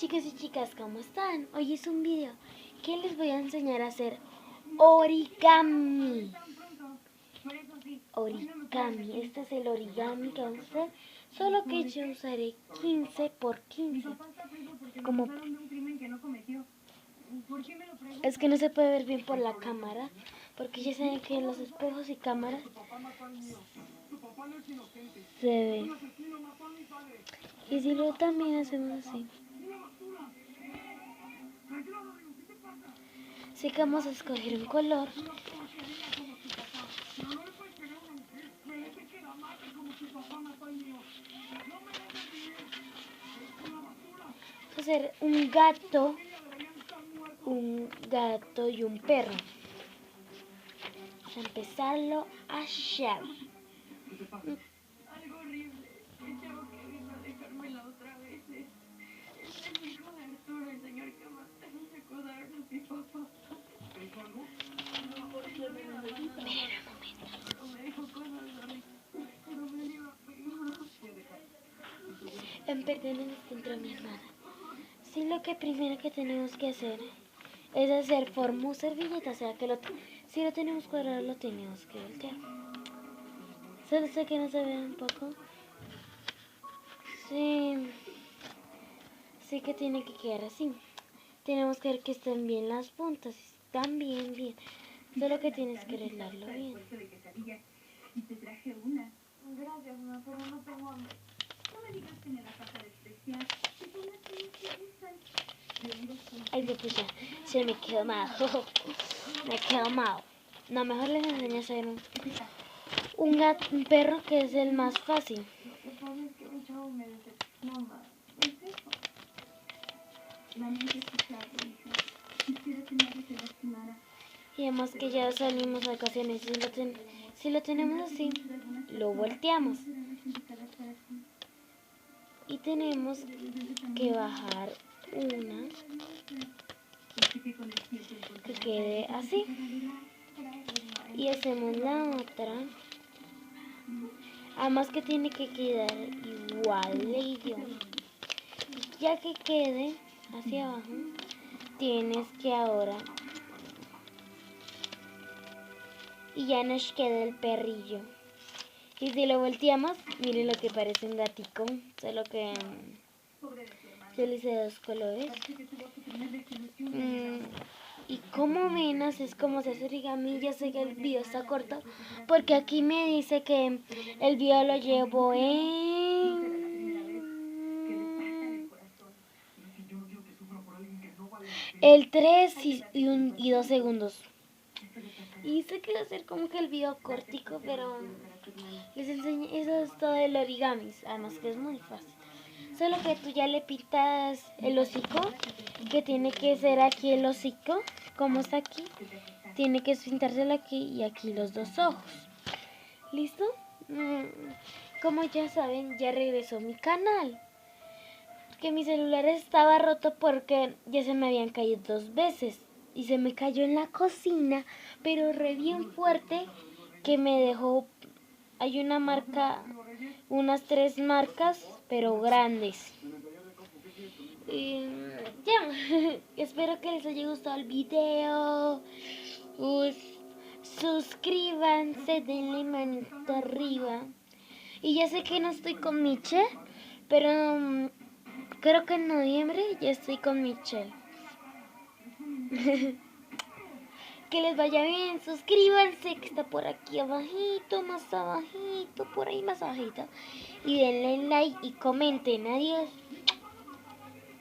chicos y chicas, ¿cómo están? Hoy es un video que les voy a enseñar a hacer origami. Origami, este es el origami que vamos a hacer, solo que yo usaré 15 por 15. Como es que no se puede ver bien por la cámara, porque ya saben que en los espejos y cámaras se ve. Y si lo también hacemos así. Así que vamos a escoger un color. Vamos a hacer un gato y un perro. Vamos a empezarlo a hacer. Algo horrible. El chavo que vino a dejarme la otra vez es el hijo de Arturo, el señor que mataron, se acusaron a mi papá. ¿Eso algo? No, porque me iba a pasar. Miren un momento. Pero me dijo cosas horribles. Pero me iba a pegar. Perdón, encontró mi hermana. Sí, lo que primero que tenemos que hacer es hacer forma o servilleta, o sea que si lo tenemos cuadrado lo tenemos que voltear. Solo sé que no se ve un poco. Sí que tiene que quedar así. Tenemos que ver que estén bien las puntas, están bien. Solo que tienes que arreglarlo bien. Y te traje una. Gracias, ma, pero no tengo hambre. No me digas que me la vas a despreciar. Que son las que te gustan. Ay, pues ya, se me quedó mal. Me quedó mal. No, mejor les enseño a hacer un perro, que es el más fácil. Lo que pasa es que mi chavo me decepcionó, ma. Es eso. Lamento escucharlo, hija. Quisiera que nadie se lastimara. Y además que ya salimos a vacaciones. Si lo tenemos así, lo volteamos. Y tenemos que bajar una que quede así. Y hacemos la otra. Además que tiene que quedar igual de idioma. Ya que quede hacia abajo, tienes que ahora... Y ya nos queda el perrillo. Y si lo volteamos, miren lo que parece un gatico. Solo que yo le hice dos colores. Y como menos es como se hace origami. Yo sé que el video está corto, porque aquí me dice que el video lo llevo en el 3 y 2 segundos. Y sé que va a ser como que el video cortico, pero les enseño, eso es todo el origami, además que es muy fácil. Solo que tú ya le pintas el hocico, que tiene que ser aquí el hocico, como está aquí. Tiene que pintárselo aquí y aquí los dos ojos. ¿Listo? Como ya saben, ya regresó mi canal. Que mi celular estaba roto porque ya se me habían caído 2 veces. Y se me cayó en la cocina, pero re bien fuerte, que me dejó... Hay una marca, unas 3 marcas, pero grandes. Y ya, espero que les haya gustado el video. Suscríbanse, denle manito arriba. Y ya sé que no estoy con Michelle, pero creo que en noviembre ya estoy con Michelle. Que les vaya bien, suscríbanse, que está por aquí abajito, más abajito, por ahí más abajito. Y denle like y comenten. Adiós.